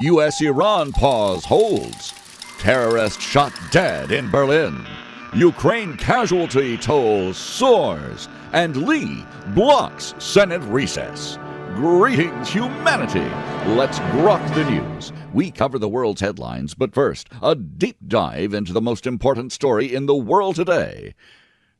U.S.-Iran pause holds. Terrorist shot dead in Berlin. Ukraine casualty toll soars. And Lee blocks Senate recess. Greetings, humanity. Let's grok the news. We cover the world's headlines, but first, a deep dive into the most important story in the world today.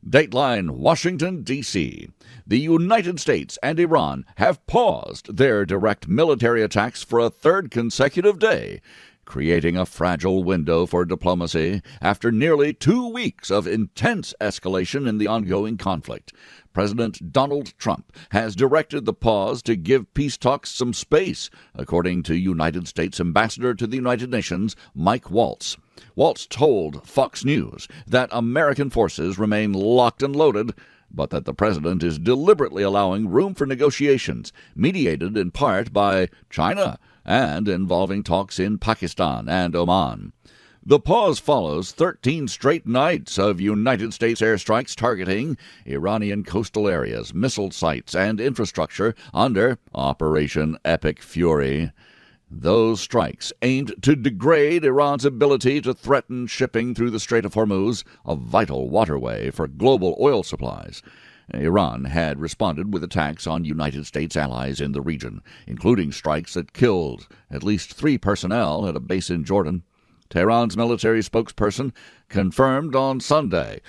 Dateline, Washington, D.C. The United States and Iran have paused their direct military attacks for a third consecutive day, creating a fragile window for diplomacy after nearly 2 weeks of intense escalation in the ongoing conflict. President Donald Trump has directed the pause to give peace talks some space, according to United States Ambassador to the United Nations Mike Waltz. Waltz told Fox News that American forces remain locked and loaded, but that the president is deliberately allowing room for negotiations, mediated in part by China and involving talks in Pakistan and Oman. The pause follows 13 straight nights of United States airstrikes targeting Iranian coastal areas, missile sites, and infrastructure under Operation Epic Fury. Those strikes aimed to degrade Iran's ability to threaten shipping through the Strait of Hormuz, a vital waterway for global oil supplies. Iran had responded with attacks on United States allies in the region, including strikes that killed at least 3 personnel at a base in Jordan. Tehran's military spokesperson confirmed on Sunday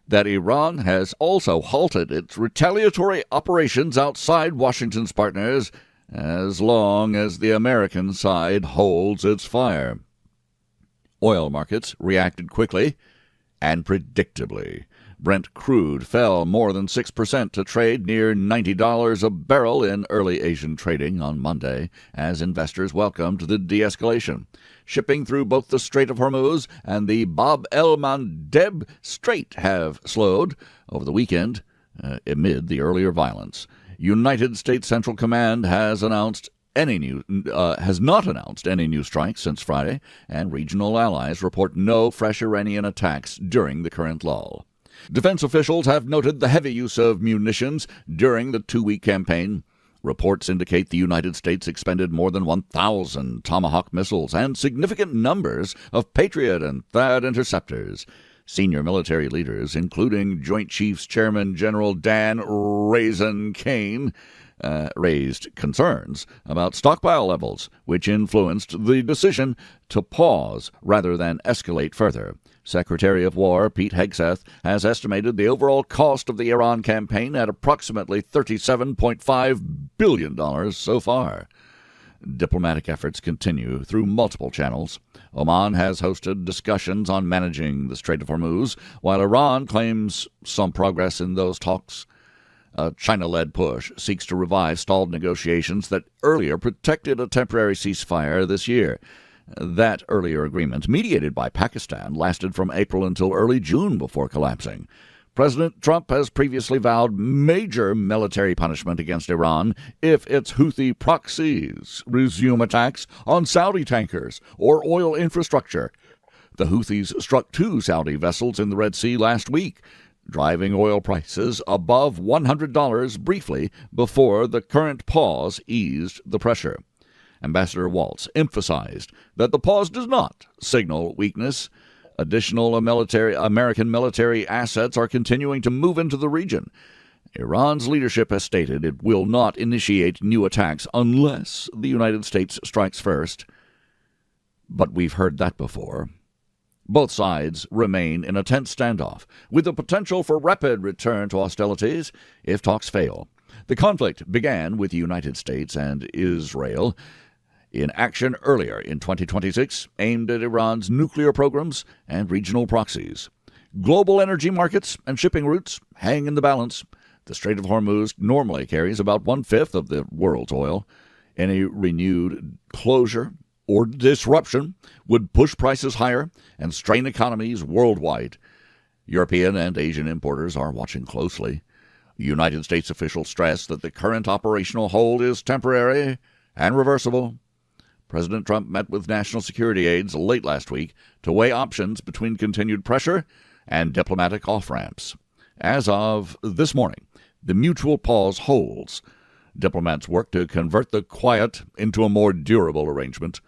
that Iran has also halted its retaliatory operations outside Washington's partners as long as the American side holds its fire. Oil markets reacted quickly and predictably. Brent crude fell more than 6% to trade near $90 a barrel in early Asian trading on Monday as investors welcomed the de-escalation. Shipping through both the Strait of Hormuz and the Bab el-Mandeb Strait have slowed over the weekend amid the earlier violence. United States Central Command has not announced any new strikes since Friday, and regional allies report no fresh Iranian attacks during the current lull. Defense officials have noted the heavy use of munitions during the 2-week campaign. Reports indicate the United States expended more than 1,000 Tomahawk missiles and significant numbers of Patriot and THAAD interceptors. Senior military leaders, including Joint Chiefs Chairman General Dan Raisin Kane, raised concerns about stockpile levels, which influenced the decision to pause rather than escalate further. Secretary of War Pete Hegseth has estimated the overall cost of the Iran campaign at approximately $37.5 billion so far. Diplomatic efforts continue through multiple channels. Oman has hosted discussions on managing the Strait of Hormuz, while Iran claims some progress in those talks. A China-led push seeks to revive stalled negotiations that earlier protected a temporary ceasefire this year. That earlier agreement, mediated by Pakistan, lasted from April until early June before collapsing. President Trump has previously vowed major military punishment against Iran if its Houthi proxies resume attacks on Saudi tankers or oil infrastructure. The Houthis struck 2 Saudi vessels in the Red Sea last week, driving oil prices above $100 briefly before the current pause eased the pressure. Ambassador Waltz emphasized that the pause does not signal weakness. Additional American military assets are continuing to move into the region. Iran's leadership has stated it will not initiate new attacks unless the United States strikes first. But we've heard that before. Both sides remain in a tense standoff, with the potential for rapid return to hostilities if talks fail. The conflict began with the United States and Israel in action earlier in 2026, aimed at Iran's nuclear programs and regional proxies. Global energy markets and shipping routes hang in the balance. The Strait of Hormuz normally carries about 1/5 of the world's oil. Any renewed closure or disruption would push prices higher and strain economies worldwide. European and Asian importers are watching closely. United States officials stress that the current operational hold is temporary and reversible. President Trump met with national security aides late last week to weigh options between continued pressure and diplomatic off-ramps. As of this morning, the mutual pause holds. Diplomats work to convert the quiet into a more durable arrangement.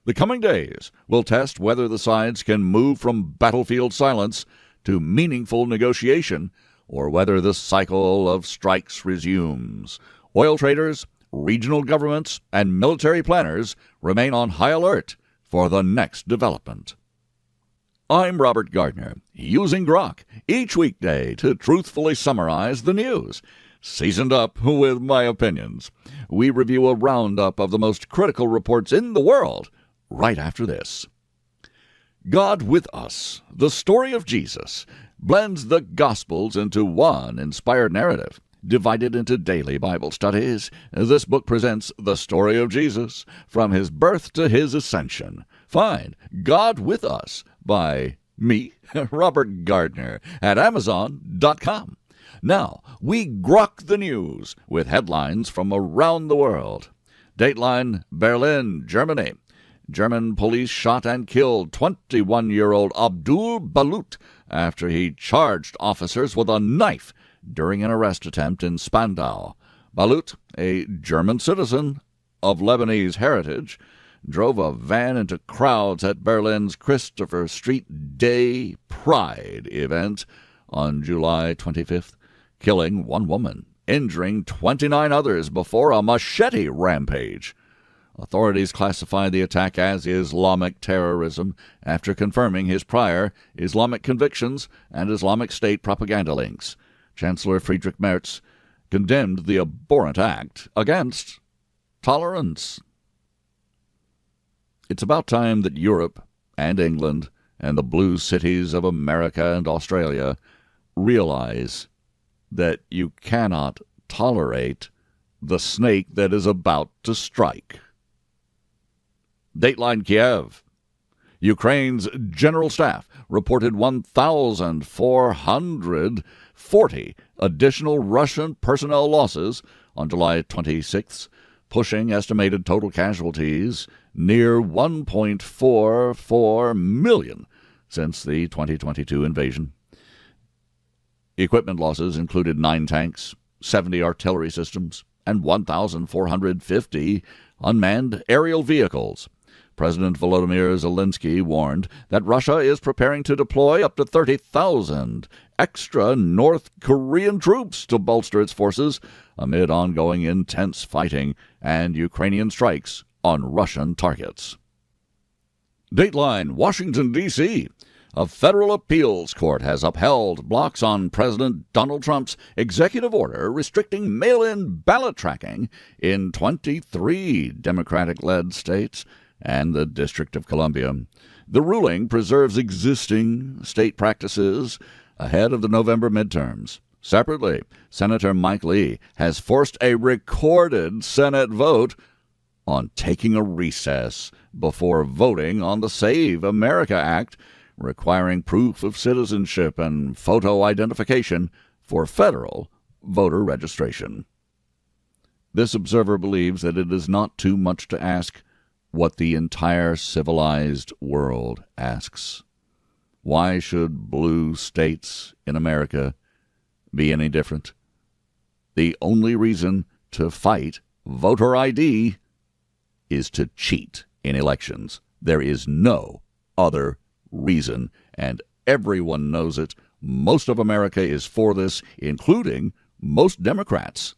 The coming days will test whether the sides can move from battlefield silence to meaningful negotiation, or whether the cycle of strikes resumes. Oil traders, regional governments, and military planners remain on high alert for the next development. I'm Robert Gardner, using Grok each weekday to truthfully summarize the news. Seasoned up with my opinions. We review a roundup of the most critical reports in the world right after this. God with Us, the story of Jesus, blends the Gospels into one inspired narrative. Divided into daily Bible studies, this book presents the story of Jesus from his birth to his ascension. Find God with Us by me, Robert Gardner, at Amazon.com. Now, we grok the news with headlines from around the world. Dateline, Berlin, Germany. German police shot and killed 21-year-old Abdul Ballout after he charged officers with a knife during an arrest attempt in Spandau. Ballout, a German citizen of Lebanese heritage, drove a van into crowds at Berlin's Christopher Street Day Pride event on July 25th, killing one woman, injuring 29 others before a machete rampage. Authorities classified the attack as Islamic terrorism after confirming his prior Islamic convictions and Islamic State propaganda links. Chancellor Friedrich Merz condemned the abhorrent act against tolerance. It's about time that Europe and England and the blue cities of America and Australia realize that you cannot tolerate the snake that is about to strike. Dateline Kiev. Ukraine's general staff reported 1,440 additional Russian personnel losses on July 26th, pushing estimated total casualties near 1.44 million since the 2022 invasion. Equipment losses included 9 tanks, 70 artillery systems, and 1,450 unmanned aerial vehicles. President Volodymyr Zelensky warned that Russia is preparing to deploy up to 30,000 extra North Korean troops to bolster its forces amid ongoing intense fighting and Ukrainian strikes on Russian targets. Dateline, Washington, D.C. A federal appeals court has upheld blocks on President Donald Trump's executive order restricting mail-in ballot tracking in 23 Democratic-led states and the District of Columbia. The ruling preserves existing state practices ahead of the November midterms. Separately, Senator Mike Lee has forced a recorded Senate vote on taking a recess before voting on the Save America Act, requiring proof of citizenship and photo identification for federal voter registration. This observer believes that it is not too much to ask what the entire civilized world asks. Why should blue states in America be any different? The only reason to fight voter ID is to cheat in elections. There is no other reason, and everyone knows it. Most of America is for this, including most Democrats.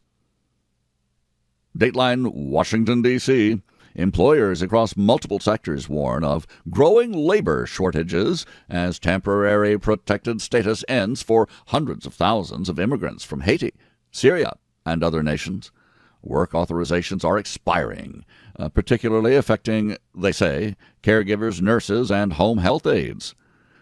Dateline, Washington, D.C. Employers across multiple sectors warn of growing labor shortages as temporary protected status ends for hundreds of thousands of immigrants from Haiti, Syria, and other nations. Work authorizations are expiring, particularly affecting, they say, caregivers, nurses, and home health aides.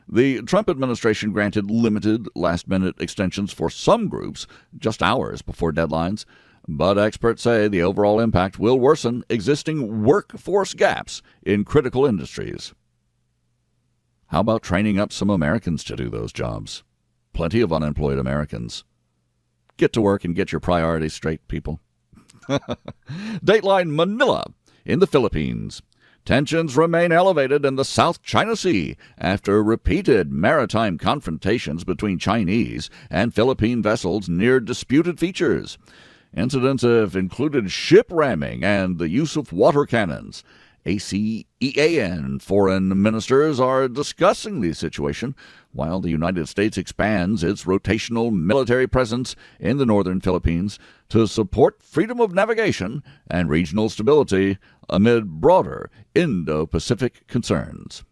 The Trump administration granted limited last-minute extensions for some groups just hours before deadlines, but experts say the overall impact will worsen existing workforce gaps in critical industries. How about training up some Americans to do those jobs? Plenty of unemployed Americans. Get to work and get your priorities straight, people. Dateline, Manila, in the Philippines. Tensions remain elevated in the South China Sea after repeated maritime confrontations between Chinese and Philippine vessels near disputed features. Incidents have included ship ramming and the use of water cannons. ASEAN foreign ministers are discussing the situation while the United States expands its rotational military presence in the northern Philippines to support freedom of navigation and regional stability amid broader Indo-Pacific concerns.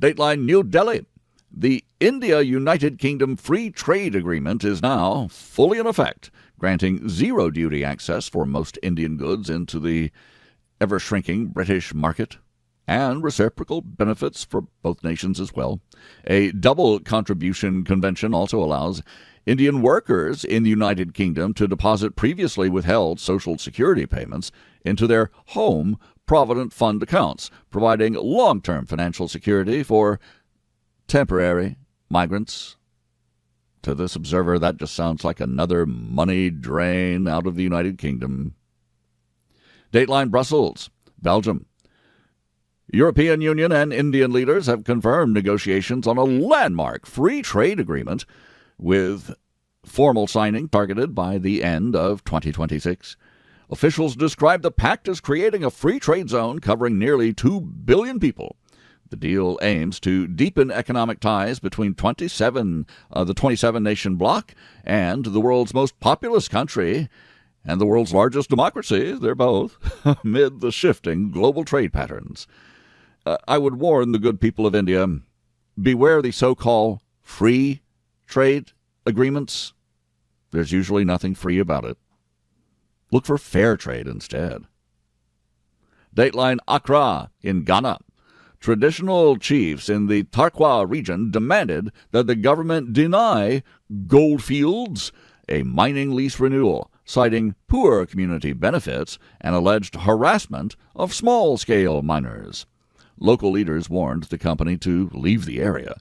Dateline New Delhi. The India-United Kingdom Free Trade Agreement is now fully in effect, granting zero-duty access for most Indian goods into the ever-shrinking British market, and reciprocal benefits for both nations as well. A double contribution convention also allows Indian workers in the United Kingdom to deposit previously withheld Social Security payments into their home Provident Fund accounts, providing long-term financial security for temporary migrants. To this observer, that just sounds like another money drain out of the United Kingdom. Dateline Brussels, Belgium. European Union and Indian leaders have confirmed negotiations on a landmark free trade agreement, with formal signing targeted by the end of 2026. Officials describe the pact as creating a free trade zone covering nearly 2 billion people. The deal aims to deepen economic ties between the 27-nation bloc and the world's most populous country and the world's largest democracy. They're both, amid the shifting global trade patterns. I would warn the good people of India, beware the so-called free trade agreements. There's usually nothing free about it. Look for fair trade instead. Dateline Accra in Ghana. Traditional chiefs in the Tarkwa region demanded that the government deny Goldfields a mining lease renewal, citing poor community benefits and alleged harassment of small-scale miners. Local leaders warned the company to leave the area.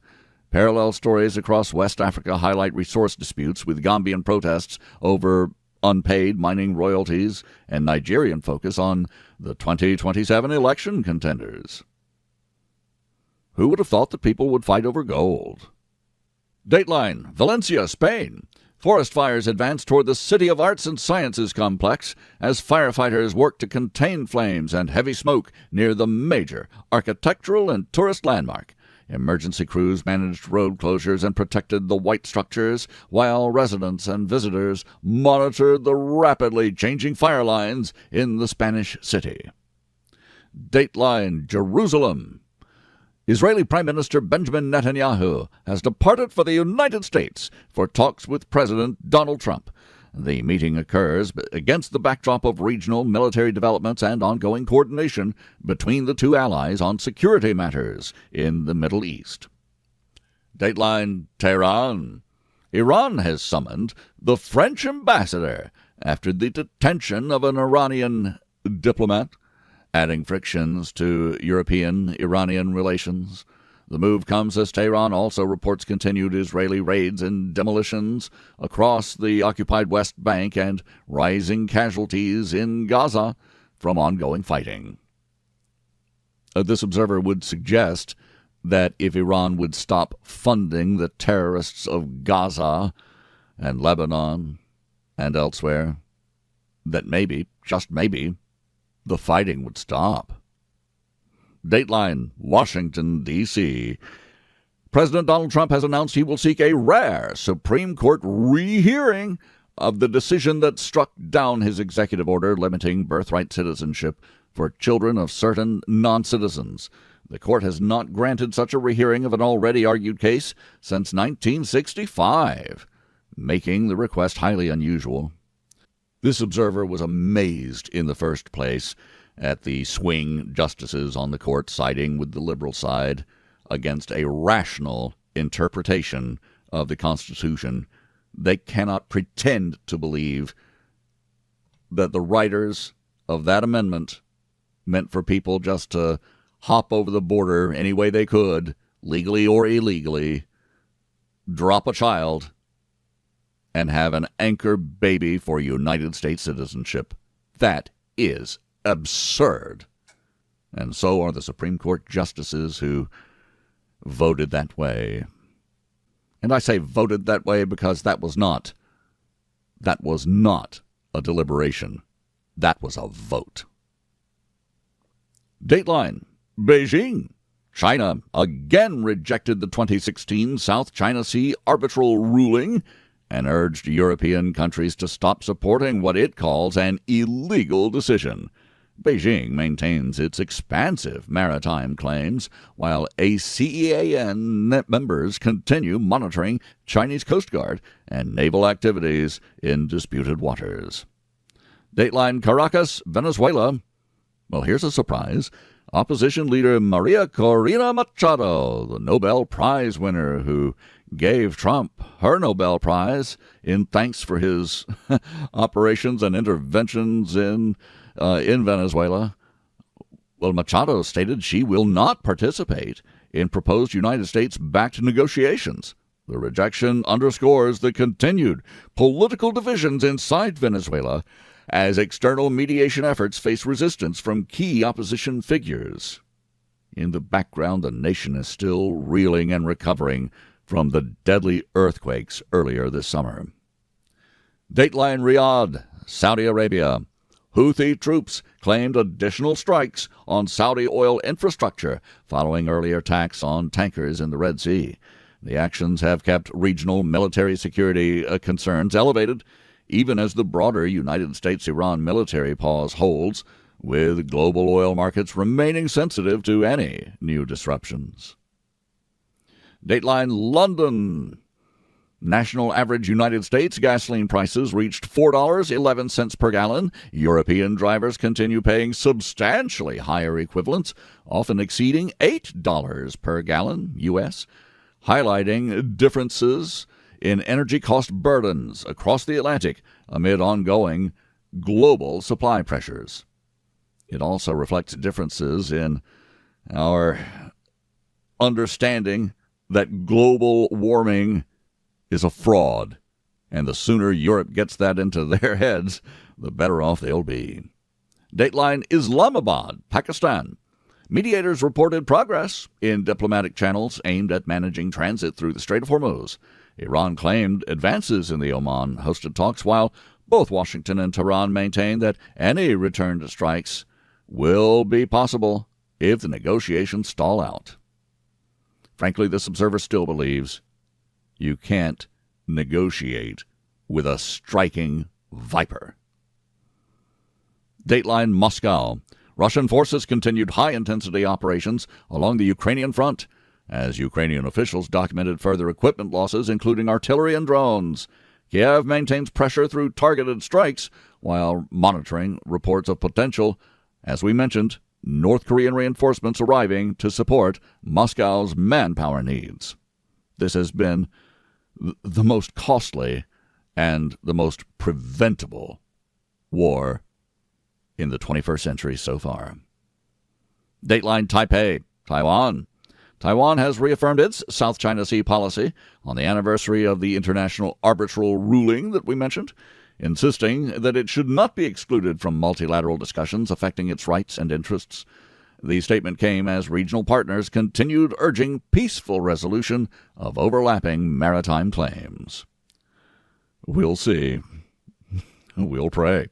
Parallel stories across West Africa highlight resource disputes, with Gambian protests over unpaid mining royalties and Nigerian focus on the 2027 election contenders. Who would have thought that people would fight over gold? Dateline, Valencia, Spain. Forest fires advance toward the City of Arts and Sciences complex as firefighters work to contain flames and heavy smoke near the major architectural and tourist landmark. Emergency crews managed road closures and protected the white structures, while residents and visitors monitored the rapidly changing fire lines in the Spanish city. Dateline, Jerusalem. Israeli Prime Minister Benjamin Netanyahu has departed for the United States for talks with President Donald Trump. The meeting occurs against the backdrop of regional military developments and ongoing coordination between the two allies on security matters in the Middle East. Dateline, Tehran. Iran has summoned the French ambassador after the detention of an Iranian diplomat, adding frictions to European-Iranian relations. The move comes as Tehran also reports continued Israeli raids and demolitions across the occupied West Bank and rising casualties in Gaza from ongoing fighting. This observer would suggest that if Iran would stop funding the terrorists of Gaza and Lebanon and elsewhere, that maybe, just maybe, the fighting would stop. Dateline, Washington, D.C. President Donald Trump has announced he will seek a rare Supreme Court rehearing of the decision that struck down his executive order limiting birthright citizenship for children of certain non-citizens. The court has not granted such a rehearing of an already argued case since 1965, making the request highly unusual. This observer was amazed in the first place at the swing justices on the court siding with the liberal side against a rational interpretation of the Constitution. They cannot pretend to believe that the writers of that amendment meant for people just to hop over the border any way they could, legally or illegally, drop a child, and have an anchor baby for United States citizenship. That is absurd. And so are the Supreme Court justices who voted that way. And I say voted that way because that was not a deliberation. That was a vote. Dateline, Beijing. China again rejected the 2016 South China Sea arbitral ruling and urged European countries to stop supporting what it calls an illegal decision. Beijing maintains its expansive maritime claims, while ASEAN members continue monitoring Chinese Coast Guard and naval activities in disputed waters. Dateline, Caracas, Venezuela. Well, here's a surprise. Opposition leader Maria Corina Machado, the Nobel Prize winner who gave Trump her Nobel Prize in thanks for his operations and interventions in Venezuela. Well, Machado stated she will not participate in proposed United States-backed negotiations. The rejection underscores the continued political divisions inside Venezuela as external mediation efforts face resistance from key opposition figures. In the background, the nation is still reeling and recovering from the deadly earthquakes earlier this summer. Dateline, Riyadh, Saudi Arabia. Houthi troops claimed additional strikes on Saudi oil infrastructure following earlier attacks on tankers in the Red Sea. The actions have kept regional military security concerns elevated, even as the broader United States-Iran military pause holds, with global oil markets remaining sensitive to any new disruptions. Dateline, London. National average United States gasoline prices reached $4.11 per gallon. European drivers continue paying substantially higher equivalents, often exceeding $8 per gallon U.S., highlighting differences in energy cost burdens across the Atlantic amid ongoing global supply pressures. It also reflects differences in our understanding that global warming is a fraud, and the sooner Europe gets that into their heads, the better off they'll be. Dateline, Islamabad, Pakistan. Mediators reported progress in diplomatic channels aimed at managing transit through the Strait of Hormuz. Iran claimed advances in the Oman-hosted talks, while both Washington and Tehran maintain that any return to strikes will be possible if the negotiations stall out. Frankly, this observer still believes you can't negotiate with a striking viper. Dateline, Moscow. Russian forces continued high-intensity operations along the Ukrainian front, as Ukrainian officials documented further equipment losses, including artillery and drones. Kiev maintains pressure through targeted strikes, while monitoring reports of potential, as we mentioned, North Korean reinforcements arriving to support Moscow's manpower needs. This has been the most costly and the most preventable war in the 21st century so far. Dateline, Taipei, Taiwan. Taiwan has reaffirmed its South China Sea policy on the anniversary of the international arbitral ruling that we mentioned, insisting that it should not be excluded from multilateral discussions affecting its rights and interests. The statement came as regional partners continued urging peaceful resolution of overlapping maritime claims. We'll see. We'll pray.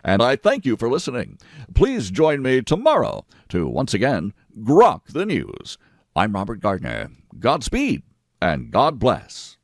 And I thank you for listening. Please join me tomorrow to once again Grok the News. I'm Robert Gardner. Godspeed and God bless.